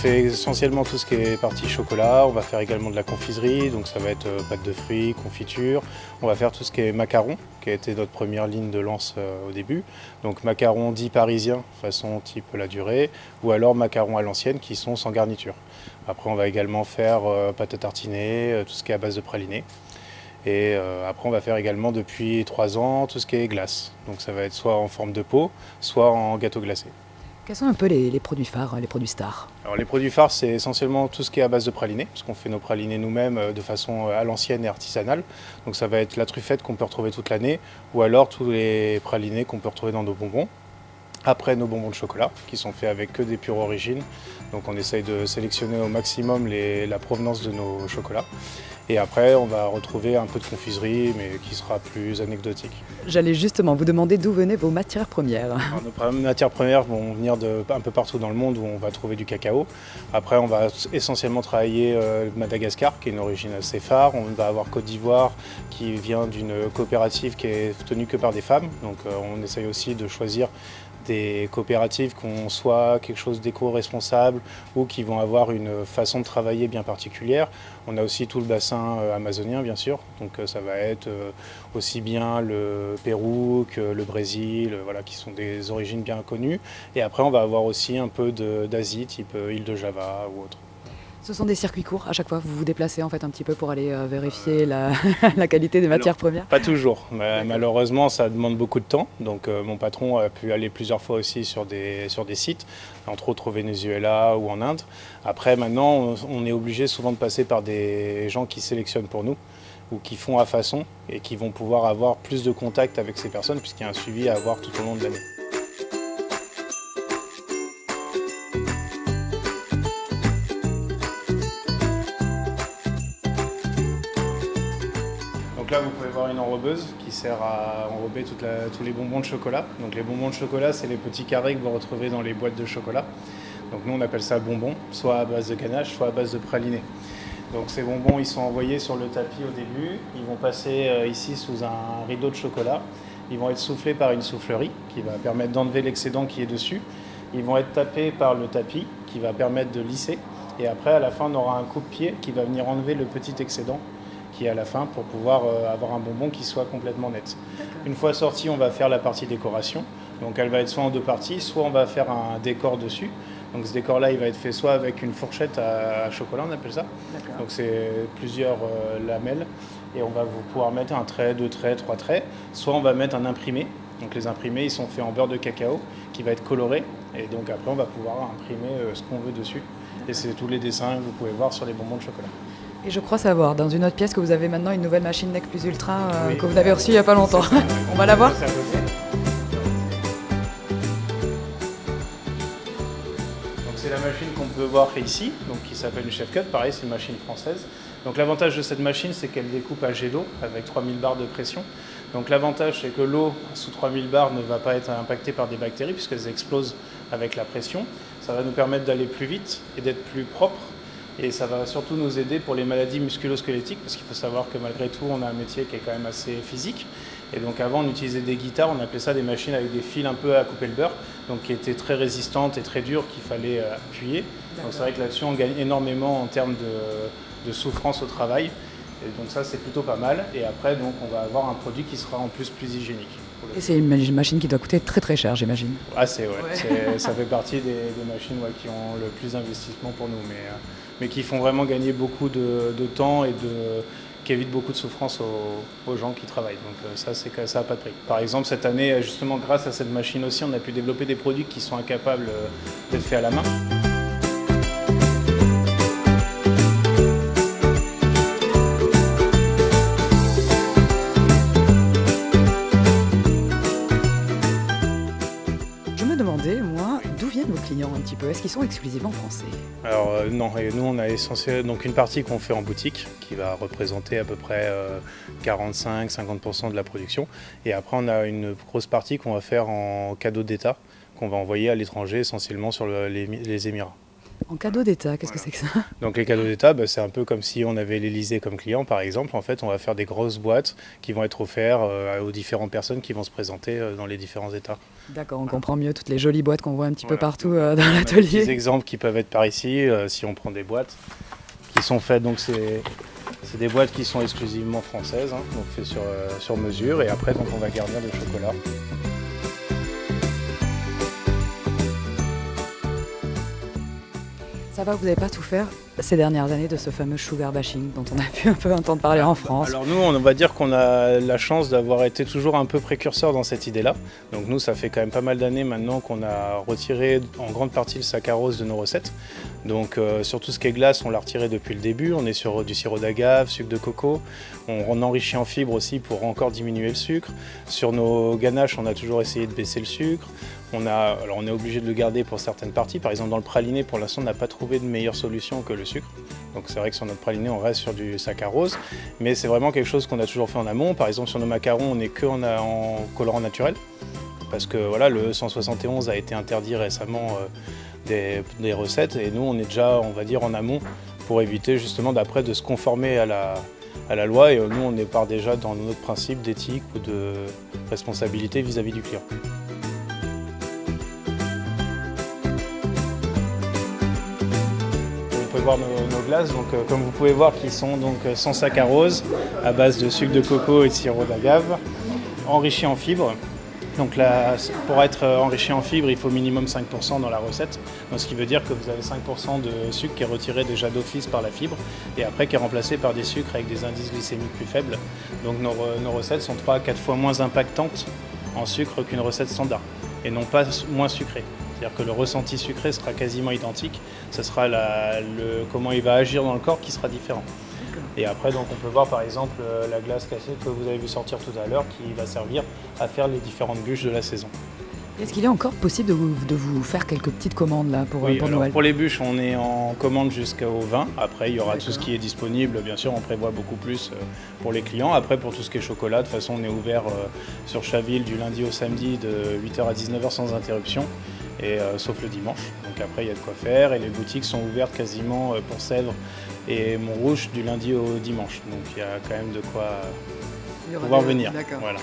fait essentiellement tout ce qui est partie chocolat, on va faire également de la confiserie, donc ça va être pâte de fruits, confiture. On va faire tout ce qui est macaron, qui a été notre première ligne de lance au début. Donc macarons dits parisiens, façon type la durée, ou alors macarons à l'ancienne qui sont sans garniture. Après on va également faire pâte à tartiner, tout ce qui est à base de praliné. Et après on va faire également depuis 3 ans tout ce qui est glace. Donc ça va être soit en forme de pot, soit en gâteau glacé. Quels sont un peu les produits phares, les produits stars? Alors les produits phares, c'est essentiellement tout ce qui est à base de praliné, parce qu'on fait nos pralinés nous-mêmes de façon à l'ancienne et artisanale. Donc ça va être la truffette qu'on peut retrouver toute l'année, ou alors tous les pralinés qu'on peut retrouver dans nos bonbons. Après nos bonbons de chocolat, qui sont faits avec que des pures origines. Donc on essaye de sélectionner au maximum la provenance de nos chocolats. Et après, on va retrouver un peu de confiserie, mais qui sera plus anecdotique. J'allais justement vous demander d'où venaient vos matières premières. Alors, nos matières premières vont venir un peu partout dans le monde où on va trouver du cacao. Après, on va essentiellement travailler Madagascar, qui est une origine assez phare. On va avoir Côte d'Ivoire, qui vient d'une coopérative qui est tenue que par des femmes. Donc on essaye aussi de choisir des coopératives qui ont soit quelque chose d'éco-responsable ou qui vont avoir une façon de travailler bien particulière. On a aussi tout le bassin amazonien bien sûr, donc ça va être aussi bien le Pérou que le Brésil, voilà, qui sont des origines bien connues. Et après on va avoir aussi un peu d'Asie, type île de Java ou autre. Ce sont des circuits courts à chaque fois, vous vous déplacez en fait un petit peu pour aller vérifier la qualité des matières premières? Pas toujours, malheureusement ça demande beaucoup de temps. Donc mon patron a pu aller plusieurs fois aussi sur des sites, entre autres au Venezuela ou en Inde. Après maintenant on est obligé souvent de passer par des gens qui sélectionnent pour nous ou qui font à façon et qui vont pouvoir avoir plus de contact avec ces personnes puisqu'il y a un suivi à avoir tout au long de l'année. Donc là, vous pouvez voir une enrobeuse qui sert à enrober tous les bonbons de chocolat. Donc les bonbons de chocolat, c'est les petits carrés que vous retrouvez dans les boîtes de chocolat. Donc nous, on appelle ça bonbons, soit à base de ganache, soit à base de praliné. Donc ces bonbons, ils sont envoyés sur le tapis au début. Ils vont passer ici sous un rideau de chocolat. Ils vont être soufflés par une soufflerie qui va permettre d'enlever l'excédent qui est dessus. Ils vont être tapés par le tapis qui va permettre de lisser. Et après, à la fin, on aura un coupe-pied qui va venir enlever le petit excédent qui est à la fin pour pouvoir avoir un bonbon qui soit complètement net. Une fois sorti, on va faire la partie décoration. Donc elle va être soit en 2 parties, soit on va faire un décor dessus. Donc ce décor-là, il va être fait soit avec une fourchette à chocolat, on appelle ça. Donc c'est plusieurs lamelles et on va pouvoir mettre un trait, 2 traits, 3 traits. Soit on va mettre un imprimé. Donc les imprimés, ils sont faits en beurre de cacao qui va être coloré. Et donc après, on va pouvoir imprimer ce qu'on veut dessus. Et c'est tous les dessins que vous pouvez voir sur les bonbons de chocolat. Et je crois savoir, dans une autre pièce, que vous avez maintenant une nouvelle machine Nec Plus Ultra Oui. que vous avez reçue il n'y a pas longtemps. On va la voir? Donc c'est la machine qu'on peut voir ici, donc qui s'appelle une Chef Cut. Pareil, c'est une machine française. Donc l'avantage de cette machine, c'est qu'elle découpe à jet d'eau avec 3000 bars de pression. Donc l'avantage, c'est que l'eau sous 3000 bars ne va pas être impactée par des bactéries puisqu'elles explosent avec la pression. Ça va nous permettre d'aller plus vite et d'être plus propre. Et ça va surtout nous aider pour les maladies musculo-squelettiques parce qu'il faut savoir que malgré tout, on a un métier qui est quand même assez physique. Et donc avant, on utilisait des guitares, on appelait ça des machines avec des fils un peu à couper le beurre, donc qui étaient très résistantes et très dures qu'il fallait appuyer. Donc c'est vrai que là-dessus, on gagne énormément en termes de souffrance au travail. Et donc ça, c'est plutôt pas mal. Et après, donc, on va avoir un produit qui sera en plus hygiénique. Et c'est une machine qui doit coûter très très cher, j'imagine. Ah, ça fait partie des machines qui ont le plus d'investissement pour nous, mais qui font vraiment gagner beaucoup de temps et qui évitent beaucoup de souffrance aux gens qui travaillent. Donc ça n'a pas de prix. Par exemple, cette année, justement, grâce à cette machine aussi, on a pu développer des produits qui sont incapables d'être faits à la main. Un petit peu. Est-ce qu'ils sont exclusivement français? Alors non, et nous on a essentiellement donc une partie qu'on fait en boutique qui va représenter à peu près 45-50% de la production. Et après on a une grosse partie qu'on va faire en cadeau d'État qu'on va envoyer à l'étranger, essentiellement sur les Émirats. En cadeau d'État, qu'est-ce que Voilà. c'est que ça? Donc les cadeaux d'État, c'est un peu comme si on avait l'Élysée comme client par exemple. En fait, on va faire des grosses boîtes qui vont être offertes aux différentes personnes qui vont se présenter dans les différents États. D'accord, on comprend mieux toutes les jolies boîtes qu'on voit un petit peu Voilà. partout Donc, dans on a des l'atelier. petits exemples qui peuvent être par ici, si on prend des boîtes qui sont faites, donc c'est des boîtes qui sont exclusivement françaises, hein, donc faites sur mesure, et après donc on va garnir de chocolat. Ça va, vous n'avez pas souffert ces dernières années de ce fameux sugar bashing dont on a pu un peu entendre parler en France? Alors nous, on va dire qu'on a la chance d'avoir été toujours un peu précurseur dans cette idée-là. Donc nous, ça fait quand même pas mal d'années maintenant qu'on a retiré en grande partie le saccharose de nos recettes. Donc sur tout ce qui est glace, on l'a retiré depuis le début. On est sur du sirop d'agave, sucre de coco. On enrichit en fibres aussi pour encore diminuer le sucre. Sur nos ganaches, on a toujours essayé de baisser le sucre. Alors on est obligé de le garder pour certaines parties. Par exemple, dans le praliné, pour l'instant, on n'a pas trouvé de meilleure solution que le sucre. Donc c'est vrai que sur notre praliné, on reste sur du saccharose. Mais c'est vraiment quelque chose qu'on a toujours fait en amont. Par exemple, sur nos macarons, on n'est que en colorant naturel. Parce que voilà, le 171 a été interdit récemment des recettes. Et nous, on est déjà, on va dire, en amont pour éviter justement d'après de se conformer à la loi. Et nous, on part déjà dans notre principe d'éthique ou de responsabilité vis-à-vis du client. Vous pouvez voir nos glaces, donc, comme vous pouvez voir, qui sont donc sans saccharose, à base de sucre de coco et de sirop d'agave, enrichis en fibres. Donc là, pour être enrichi en fibres, il faut minimum 5% dans la recette. Donc, ce qui veut dire que vous avez 5% de sucre qui est retiré déjà d'office par la fibre et après qui est remplacé par des sucres avec des indices glycémiques plus faibles. Donc nos recettes sont 3 à 4 fois moins impactantes en sucre qu'une recette standard et non pas moins sucrée. C'est-à-dire que le ressenti sucré sera quasiment identique, ce sera comment il va agir dans le corps qui sera différent. Et après, donc, on peut voir par exemple la glace cassée que vous avez vu sortir tout à l'heure qui va servir à faire les différentes bûches de la saison. Est-ce qu'il est encore possible de vous faire quelques petites commandes là pour Alors, Noël? pour les bûches, on est en commande jusqu'au 20. Après, il y aura tout ce D'accord. qui est disponible. Bien sûr, on prévoit beaucoup plus pour les clients. Après, pour tout ce qui est chocolat, de toute façon, on est ouvert sur Chaville du lundi au samedi de 8h à 19h sans interruption. Et, sauf le dimanche. Donc après, il y a de quoi faire. Et les boutiques sont ouvertes quasiment pour Sèvres et Montrouge du lundi au dimanche. Donc il y a quand même de quoi pouvoir venir. D'accord. Voilà.